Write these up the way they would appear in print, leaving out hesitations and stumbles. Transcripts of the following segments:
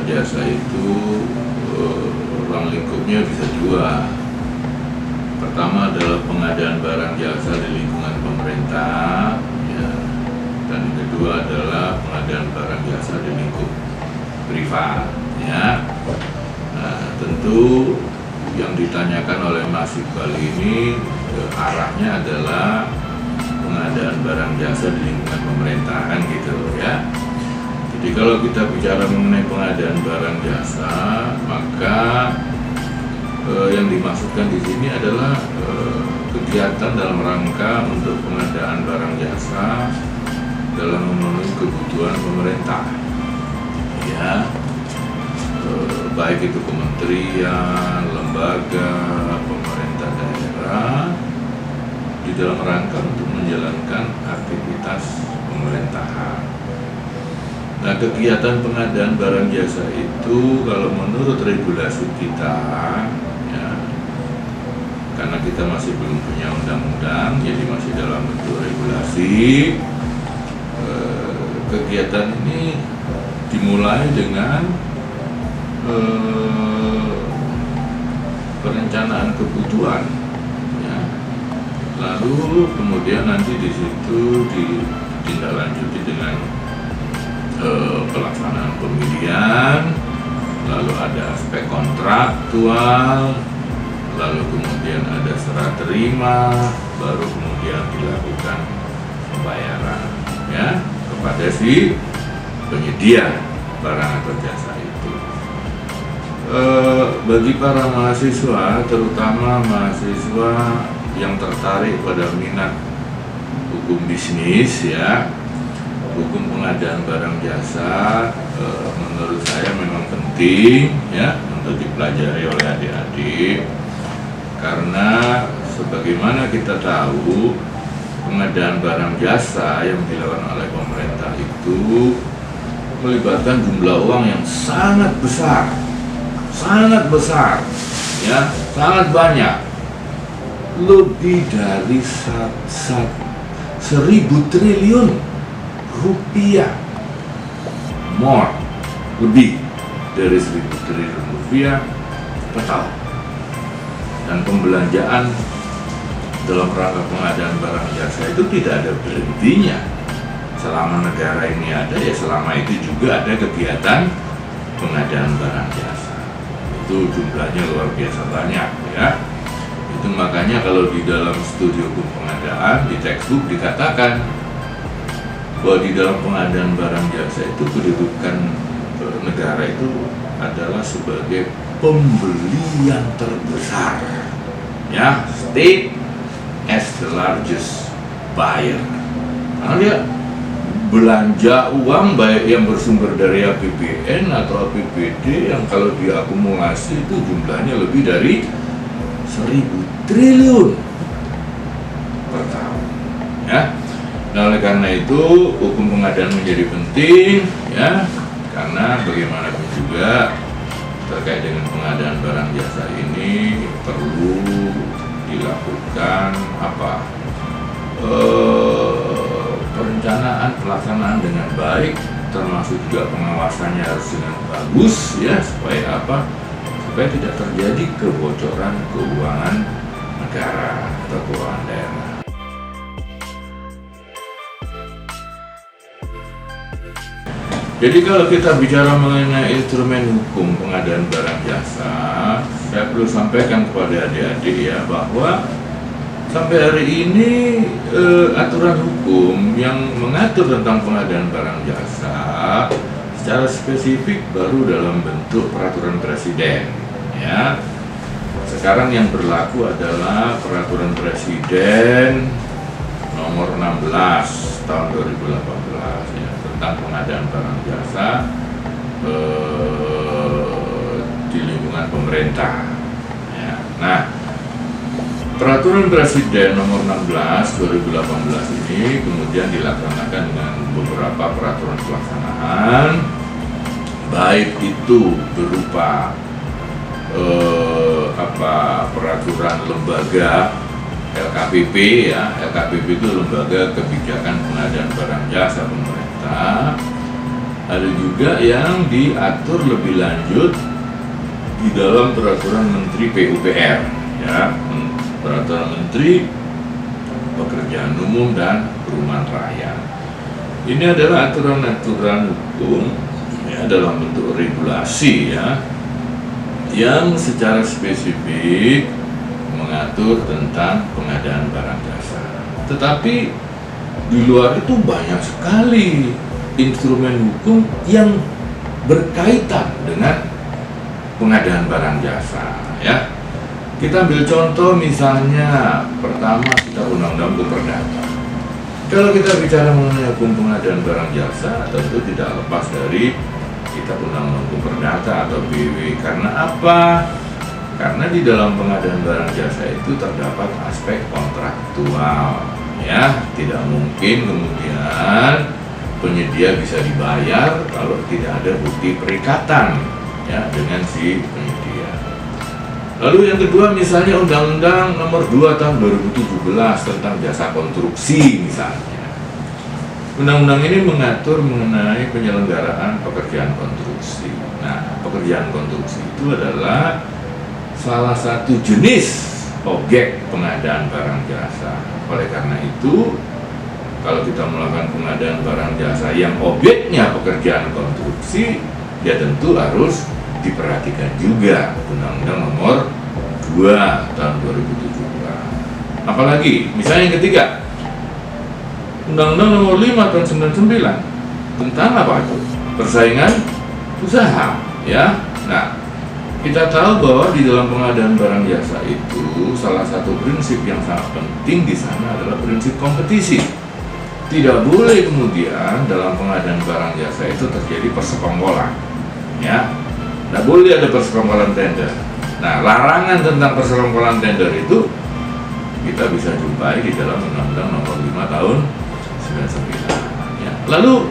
jasa itu ruang lingkupnya bisa dua. Pertama adalah pengadaan barang jasa di lingkungan pemerintah, ya. Dan yang kedua adalah pengadaan barang jasa di lingkup privat, ya. Nah, tentu yang ditanyakan oleh Mas Iqbal ini arahnya adalah pengadaan barang jasa di lingkungan pemerintahan gitu, ya. Jadi kalau kita bicara mengenai pengadaan barang jasa, maka yang dimaksudkan di sini adalah kegiatan dalam rangka untuk pengadaan barang jasa dalam memenuhi kebutuhan pemerintah, ya, baik itu kementerian, lembaga, pemerintah daerah, di dalam rangka untuk menjalankan aktivitas pemerintahan. Nah, kegiatan pengadaan barang jasa itu kalau menurut regulasi kita, ya, karena kita masih belum punya undang-undang, jadi masih dalam bentuk regulasi, kegiatan ini dimulai dengan perencanaan kebutuhan, ya. Lalu kemudian nanti di situ ditindaklanjuti dengan pelaksanaan pemilihan, lalu ada aspek kontraktual, lalu kemudian ada serah terima, baru kemudian dilakukan pembayaran, ya, kepada si penyedia barang atau jasa itu. Bagi para mahasiswa, terutama mahasiswa yang tertarik pada minat hukum bisnis, ya, hukum pengadaan barang jasa, menurut saya memang penting, ya, untuk dipelajari oleh adik-adik, karena sebagaimana kita tahu pengadaan barang jasa yang dilakukan oleh pemerintah itu melibatkan jumlah uang yang sangat besar, ya, sangat banyak, lebih dari 1.000 triliun rupiah, lebih dari 1.000 triliun rupiah per tahun. Dan pembelanjaan dalam rangka pengadaan barang jasa itu tidak ada berhentinya. Selama negara ini ada, ya selama itu juga ada kegiatan pengadaan barang jasa. Itu jumlahnya luar biasa banyak, ya. Itu makanya kalau di dalam studi hukum pengadaan, di textbook dikatakan bahwa di dalam pengadaan barang jasa itu kedudukan negara itu adalah sebagai pembeli yang terbesar, ya, state as the largest buyer, karena dia belanja uang baik yang bersumber dari APBN atau APBD yang kalau diakumulasi itu jumlahnya lebih dari 1.000 triliun per tahun, ya. Nah, oleh karena itu hukum pengadaan menjadi penting, ya, karena bagaimanapun juga terkait dengan pengadaan barang jasa ini perlu dilakukan perencanaan pelaksanaan dengan baik, termasuk juga pengawasannya harus dengan bagus, ya, supaya tidak terjadi kebocoran keuangan negara atau keuangan daerah. Jadi kalau kita bicara mengenai instrumen hukum pengadaan barang jasa, saya perlu sampaikan kepada adik-adik, ya, bahwa sampai hari ini aturan hukum yang mengatur tentang pengadaan barang jasa secara spesifik baru dalam bentuk peraturan presiden, ya. Sekarang yang berlaku adalah peraturan presiden nomor 16 tahun 2018, ya, tentang pengadaan barang jasa di lingkungan pemerintah, ya. Nah, peraturan presiden nomor 16 2018 ini kemudian dilaksanakan dengan beberapa peraturan pelaksanaan, baik itu berupa peraturan lembaga LKPP, ya. LKPP itu lembaga kebijakan pengadaan barang jasa pemerintah, ada juga yang diatur lebih lanjut di dalam peraturan Menteri PUPR, ya, peraturan Menteri Pekerjaan Umum dan Perumahan Rakyat. Ini adalah aturan-aturan hukum, ya, dalam bentuk regulasi, ya, yang secara spesifik mengatur tentang pengadaan barang jasa. Tetapi di luar itu banyak sekali instrumen hukum yang berkaitan dengan pengadaan barang jasa, ya. Kita ambil contoh misalnya, pertama kita Undang-Undang Hukum Perdata. Kalau kita bicara mengenai hukum pengadaan barang jasa, tentu tidak lepas dari Kitab Undang-Undang Hukum Perdata atau BW. Karena apa? Karena di dalam pengadaan barang jasa itu terdapat aspek kontraktual, ya. Tidak mungkin kemudian penyedia bisa dibayar kalau tidak ada bukti perikatan, ya, dengan si penyedia. Lalu yang kedua misalnya Undang-Undang Nomor 2 Tahun 2017 tentang jasa konstruksi misalnya. Undang-undang ini mengatur mengenai penyelenggaraan pekerjaan konstruksi. Nah, pekerjaan konstruksi itu adalah salah satu jenis objek pengadaan barang jasa. Oleh karena itu, kalau kita melakukan pengadaan barang jasa yang objeknya pekerjaan konstruksi, ya tentu harus diperhatikan juga Undang-Undang Nomor 2 Tahun 2017. Apalagi, misalnya yang ketiga, Undang-Undang Nomor 5 Tahun 99 tentang apa itu? Persaingan usaha, ya. Nah, kita tahu bahwa di dalam pengadaan barang jasa itu salah satu prinsip yang sangat penting di sana adalah prinsip kompetisi. Tidak boleh kemudian dalam pengadaan barang jasa itu terjadi persekongkolan, ya. Tidak boleh ada persekongkolan tender. Nah, larangan tentang persekongkolan tender itu kita bisa jumpai di dalam Undang-Undang Nomor 5 Tahun 99. Ya. Lalu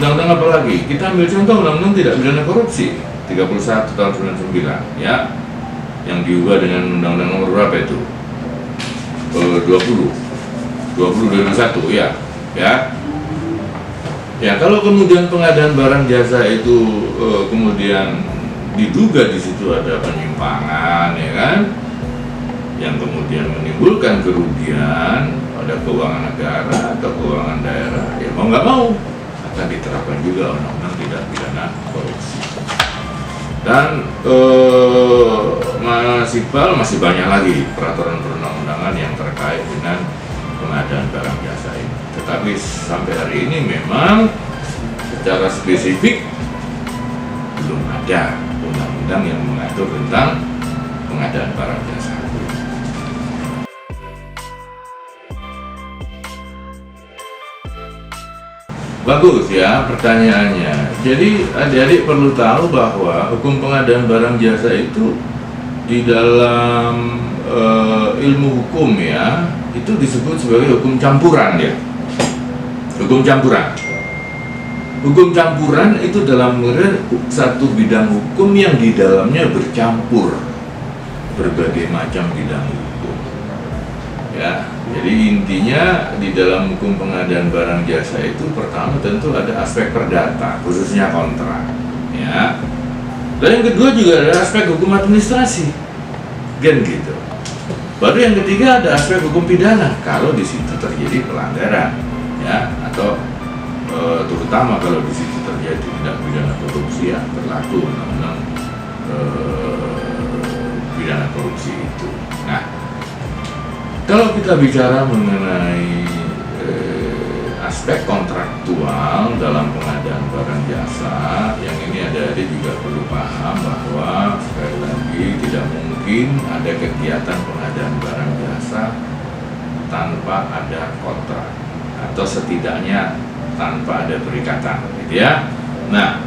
undang-undang apa lagi? Kita ambil contoh Undang-Undang Tidak Pidana Korupsi 31 Tahun 99, ya, yang diubah dengan Undang-Undang Nomor berapa itu? 2021, ya. Ya, kalau kemudian pengadaan barang jasa itu kemudian diduga di situ ada penyimpangan, ya kan, yang kemudian menimbulkan kerugian pada keuangan negara atau keuangan daerah, ya mau nggak mau akan diterapkan juga Undang-Undang Tidak Pidana Korupsi. Dan Mas Iqbal, masih banyak lagi peraturan perundang-undangan yang terkait dengan pengadaan barang jasa ini. Tetapi sampai hari ini memang secara spesifik belum ada undang-undang yang mengatur tentang pengadaan barang jasa. Bagus ya pertanyaannya. Jadi adik-adik perlu tahu bahwa hukum pengadaan barang jasa itu di dalam ilmu hukum, ya, itu disebut sebagai hukum campuran, ya. Hukum campuran. Hukum campuran itu dalam satu bidang hukum yang di dalamnya bercampur berbagai macam bidang hukum, ya. Jadi intinya di dalam hukum pengadaan barang jasa itu pertama tentu ada aspek perdata, khususnya kontrak, ya. Dan yang kedua juga ada aspek hukum administrasi, kan gitu. Baru yang ketiga ada aspek hukum pidana kalau di situ terjadi pelanggaran, ya, atau terutama kalau di situ terjadi tindak pidana korupsi, ya, berlaku undang-undang pidana korupsi itu. Nah, kalau kita bicara mengenai aspek kontraktual dalam pengadaan barang jasa, yang ini adik-adik juga perlu paham bahwa sekali lagi tidak mungkin ada kegiatan pengadaan barang jasa tanpa ada kontrak, atau setidaknya tanpa ada perikatan, gitu ya. Nah,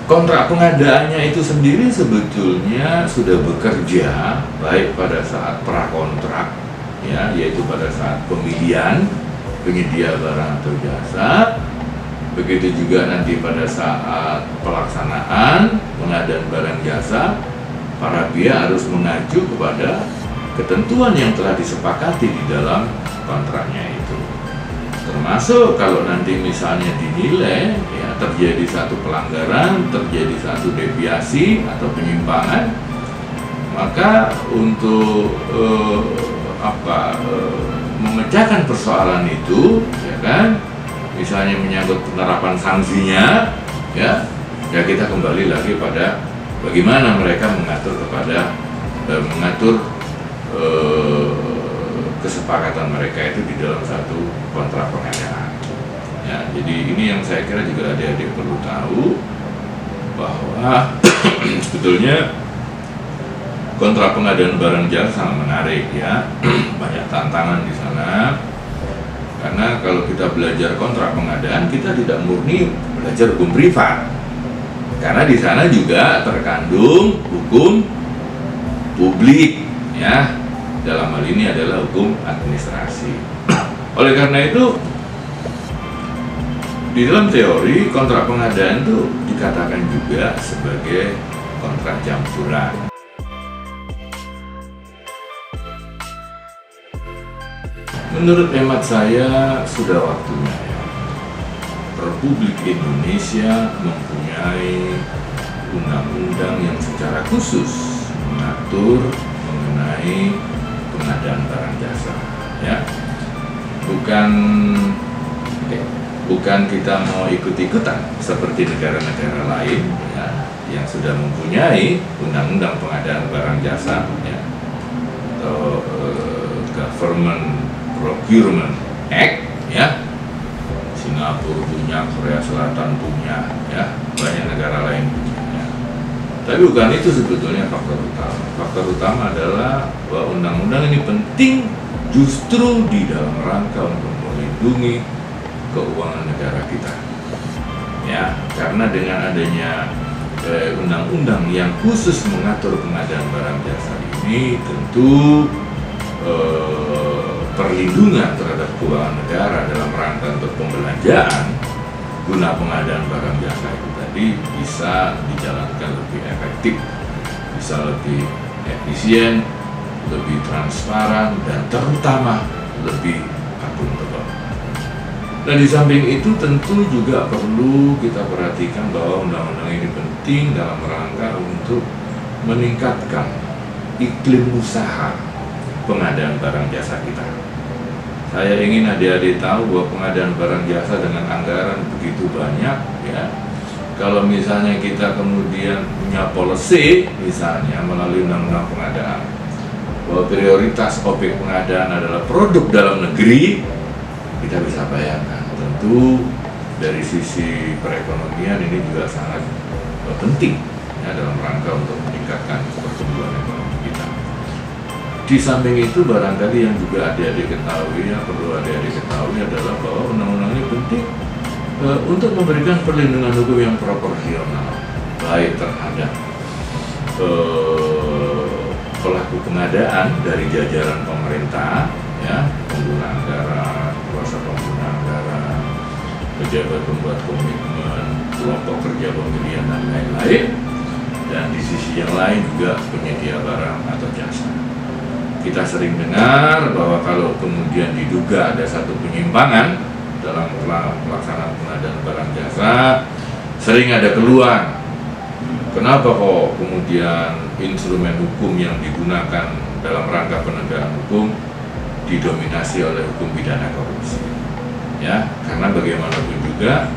kontrak pengadaannya itu sendiri sebetulnya sudah bekerja baik pada saat prakontrak, ya, yaitu pada saat pemilihan penyedia barang atau jasa. Begitu juga nanti pada saat pelaksanaan pengadaan barang jasa, para pihak harus mengacu kepada ketentuan yang telah disepakati di dalam kontraknya itu. Termasuk kalau nanti misalnya dinilai ya terjadi satu pelanggaran, terjadi satu deviasi atau penyimpangan, maka untuk memecahkan persoalan itu, ya kan, misalnya menyangkut penerapan sanksinya, ya kita kembali lagi pada bagaimana mereka mengatur kesepakatan mereka itu di dalam satu kontrak pengadaan. Ya, jadi ini yang saya kira juga adik-adik perlu tahu bahwa sebetulnya kontrak pengadaan barang jasa sangat menarik ya, banyak tantangan di sana. Karena kalau kita belajar kontrak pengadaan, kita tidak murni belajar hukum privat. Karena di sana juga terkandung hukum publik ya. Dalam hal ini adalah hukum administrasi. Oleh karena itu, di dalam teori kontrak pengadaan itu dikatakan juga sebagai kontrak campuran. Menurut hemat saya sudah waktunya ya, Republik Indonesia mempunyai undang-undang yang secara khusus mengatur mengenai pengadaan barang jasa ya. Bukan kita mau ikut-ikutan seperti negara-negara lain ya, yang sudah mempunyai undang-undang pengadaan barang jasa ya, atau Government Procurement Act ya. Singapura punya, Korea Selatan punya ya, banyak negara lain punya ya. Tapi bukan itu sebetulnya faktor utama. Faktor utama adalah bahwa undang-undang ini penting justru di dalam rangka untuk melindungi keuangan negara kita ya, karena dengan adanya undang-undang yang khusus mengatur pengadaan barang jasa ini, tentu perlindungan terhadap keuangan negara dalam rangka untuk pembelanjaan guna pengadaan barang jasa itu tadi bisa dijalankan lebih efektif, bisa lebih efisien, lebih transparan, dan terutama lebih akuntabel. Dan di samping itu tentu juga perlu kita perhatikan bahwa undang-undang ini penting dalam rangka untuk meningkatkan iklim usaha pengadaan barang jasa kita. Saya ingin adik-adik tahu bahwa pengadaan barang jasa dengan anggaran begitu banyak ya. Kalau misalnya kita kemudian punya policy misalnya melalui undang-undang pengadaan bahwa prioritas objek pengadaan adalah produk dalam negeri, kita bisa bayangkan tentu dari sisi perekonomian ini juga sangat penting ya, dalam rangka untuk meningkatkan pertumbuhan ekonomi kita. Di samping itu barangkali yang juga adik-adik ketahui ya, perlu adik-adik ketahui adalah bahwa undang-undang ini penting untuk memberikan perlindungan hukum yang proporsional baik terhadap pelaku pengadaan dari jajaran pemerintah ya, pengguna anggaran, kuasa pengguna anggaran, pejabat pembuat komitmen, kelompok kerja pembelian dan lain-lain, dan di sisi yang lain juga penyedia barang atau jasa. Kita sering dengar bahwa kalau kemudian diduga ada satu penyimpangan dalam pelaksanaan pengadaan barang jasa, sering ada keluhan. Kenapa kok kemudian instrumen hukum yang digunakan dalam rangka penegakan hukum didominasi oleh hukum pidana korupsi? Ya, karena bagaimanapun juga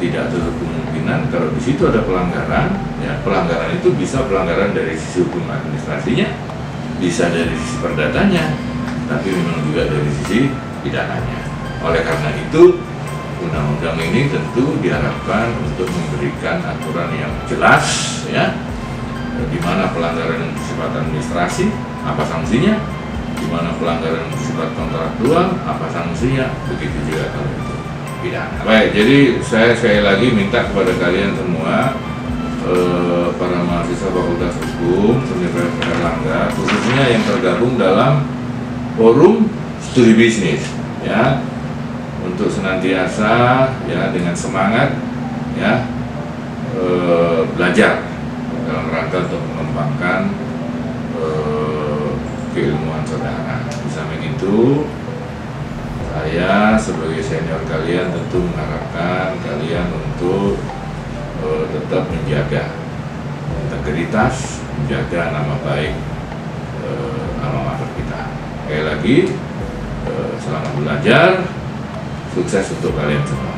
tidak tertutup kemungkinan kalau di situ ada pelanggaran, ya pelanggaran itu bisa pelanggaran dari sisi hukum administrasinya, bisa dari sisi perdatanya, tapi memang juga dari sisi pidananya. Oleh karena itu, undang-undang ini tentu diharapkan untuk memberikan aturan yang jelas, ya, di mana pelanggaran yang bersifat administrasi, apa sanksinya, di mana pelanggaran yang bersifat kontraktual, apa sanksinya, begitu juga kalau itu pidana. Baik, jadi saya sekali lagi minta kepada kalian semua, para mahasiswa Fakultas Hukum Universitas Airlangga, khususnya yang tergabung dalam forum studi bisnis, ya, untuk senantiasa ya dengan semangat ya belajar dalam rangka untuk mengembangkan keilmuan saudara. Di samping itu, saya Saya sebagai senior kalian tentu mengharapkan kalian untuk tetap menjaga integritas, menjaga nama baik alma mater kita. Sekali lagi, selamat belajar, sukses untuk kalian semua.